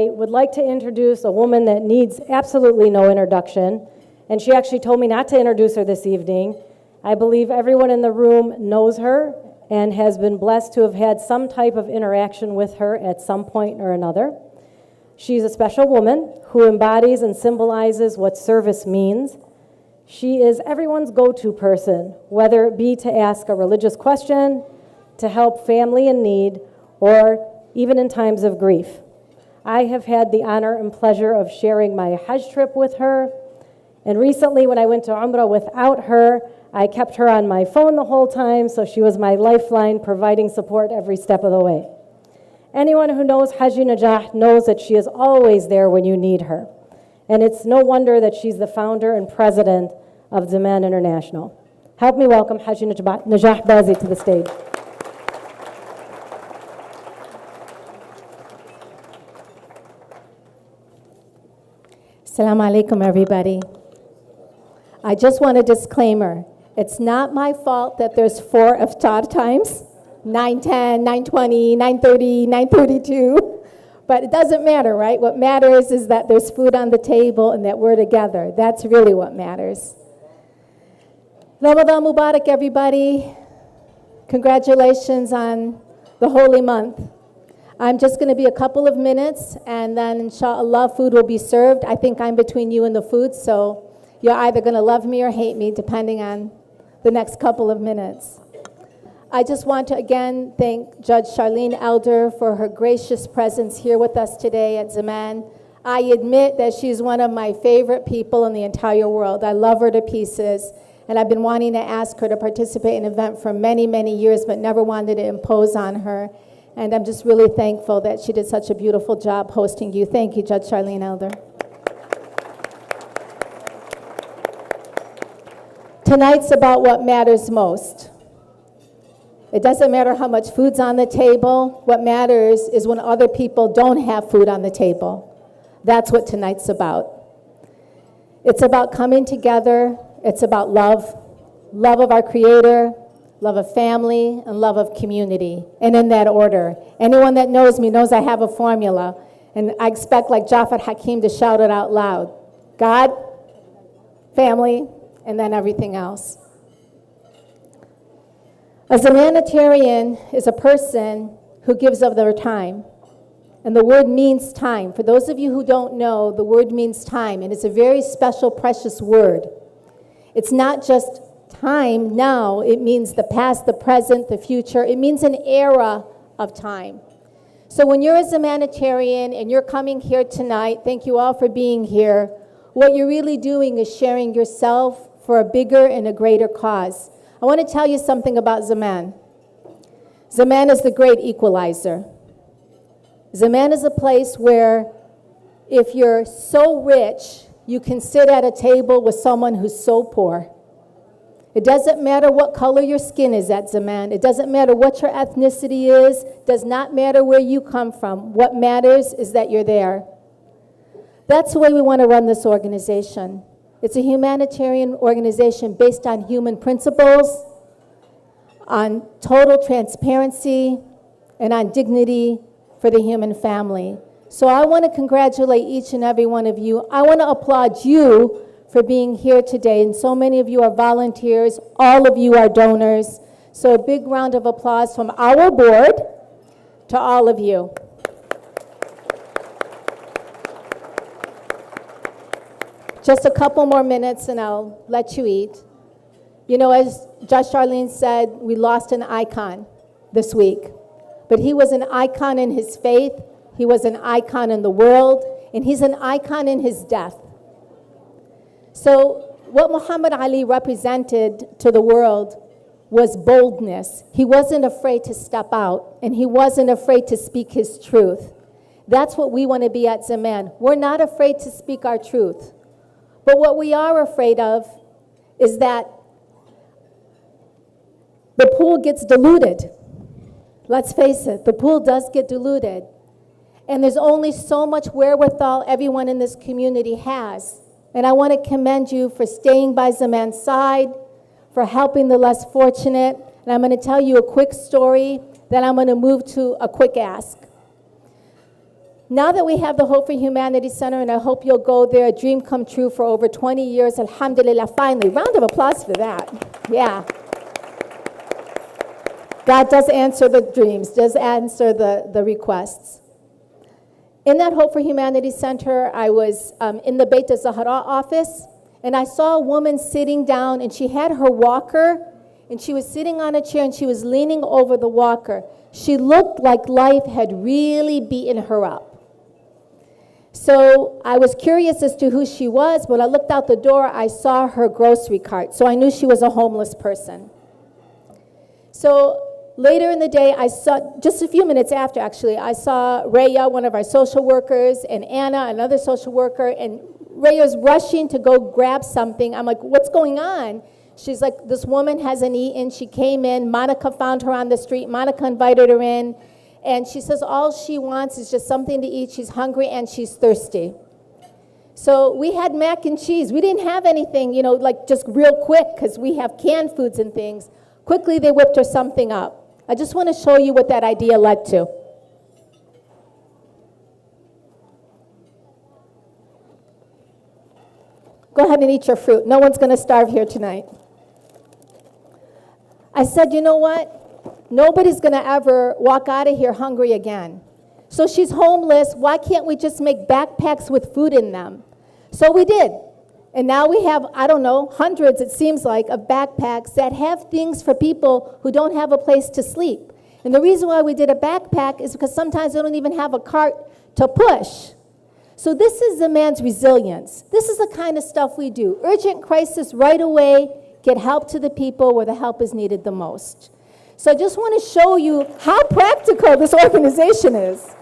I would like to introduce a woman that needs absolutely no introduction, and she actually told me not to introduce her this evening. I believe everyone in the room knows her and has been blessed to have had some type of interaction with her at some point or another. She's a special woman who embodies and symbolizes what service means. She is everyone's go-to person, whether it be to ask a religious question, to help family in need, or even in times of grief. I have had the honor and pleasure of sharing my Hajj trip with her, and recently when I went to Umrah without her, I kept her on my phone the whole time, so she was my lifeline, providing support every step of the way. Anyone who knows Haji Najah knows that she is always there when you need her, and it's no wonder that she's the founder and president of Zaman International. Help me welcome Haji Najah Bazzy to the stage. Assalamu alaikum, everybody. I just want a disclaimer. It's not my fault that there's 4 iftar times, 9:10, 9:20, 9:30, 9:32, but it doesn't matter, right? What matters is that there's food on the table and that we're together. That's really what matters. Ramadan Mubarak, everybody. Congratulations on the holy month. I'm just going to be a couple of minutes, and then inshallah food will be served. I think I'm between you and the food, so you're either going to love me or hate me, depending on the next couple of minutes. I just want to again thank Judge Charlene Elder for her gracious presence here with us today at Zaman. I admit that she's one of my favorite people in the entire world. I love her to pieces, and I've been wanting to ask her to participate in an event for many, many years, but never wanted to impose on her. And I'm just really thankful that she did such a beautiful job hosting you. Thank you, Judge Charlene Elder. Tonight's about what matters most. It doesn't matter how much food's on the table. What matters is when other people don't have food on the table. That's what tonight's about. It's about coming together. It's about love, love of our Creator, love of family, and love of community, and in that order. Anyone that knows me knows I have a formula, and I expect, like Jafar Hakim, to shout it out loud. God, family, and then everything else. A humanitarian is a person who gives of their time, and the word means time. For those of you who don't know, the word means time, and it's a very special, precious word. It's not just time now, it means the past, the present, the future. It means an era of time. So when you're a humanitarian and you're coming here tonight, thank you all for being here, what you're really doing is sharing yourself for a bigger and a greater cause. I want to tell you something about Zaman. Zaman is the great equalizer. Zaman is a place where if you're so rich, you can sit at a table with someone who's so poor. It doesn't matter what color your skin is at Zaman. It doesn't matter what your ethnicity is. It does not matter where you come from. What matters is that you're there. That's the way we want to run this organization. It's a humanitarian organization based on human principles, on total transparency, and on dignity for the human family. So I want to congratulate each and every one of you. I want to applaud you for being here today, and so many of you are volunteers, all of you are donors. So a big round of applause from our board to all of you. Just a couple more minutes and I'll let you eat. You know, as Judge Charlene said, we lost an icon this week, but he was an icon in his faith, he was an icon in the world, and he's an icon in his death. So what Muhammad Ali represented to the world was boldness. He wasn't afraid to step out, and he wasn't afraid to speak his truth. That's what we want to be at Zaman. We're not afraid to speak our truth. But what we are afraid of is that the pool gets diluted. Let's face it, the pool does get diluted. And there's only so much wherewithal everyone in this community has. And I want to commend you for staying by Zaman's side, for helping the less fortunate. And I'm going to tell you a quick story, then I'm going to move to a quick ask. Now that we have the Hope for Humanity Center, and I hope you'll go there, a dream come true for over 20 years, alhamdulillah, finally. Round of applause for that. Yeah. God does answer the dreams, does answer the requests. In that Hope for Humanity Center, I was in the Beit Zahra office, and I saw a woman sitting down, and she had her walker, and she was sitting on a chair, and she was leaning over the walker. She looked like life had really beaten her up. So I was curious as to who she was. When I looked out the door, I saw her grocery cart, so I knew she was a homeless person. So later in the day, I saw, just a few minutes after actually, I saw Raya, one of our social workers, and Anna, another social worker, and Raya's rushing to go grab something. I'm like, what's going on? She's like, this woman hasn't eaten. She came in. Monica found her on the street. Monica invited her in. And she says all she wants is just something to eat. She's hungry and she's thirsty. So we had mac and cheese. We didn't have anything, like just real quick because we have canned foods and things. Quickly, they whipped her something up. I just want to show you what that idea led to. Go ahead and eat your fruit. No one's going to starve here tonight. I said, you know what? Nobody's going to ever walk out of here hungry again. So she's homeless. Why can't we just make backpacks with food in them? So we did. And now we have, I don't know, hundreds, it seems like, of backpacks that have things for people who don't have a place to sleep. And the reason why we did a backpack is because sometimes they don't even have a cart to push. So this is a man's resilience. This is the kind of stuff we do. Urgent crisis right away, get help to the people where the help is needed the most. So I just want to show you how practical this organization is.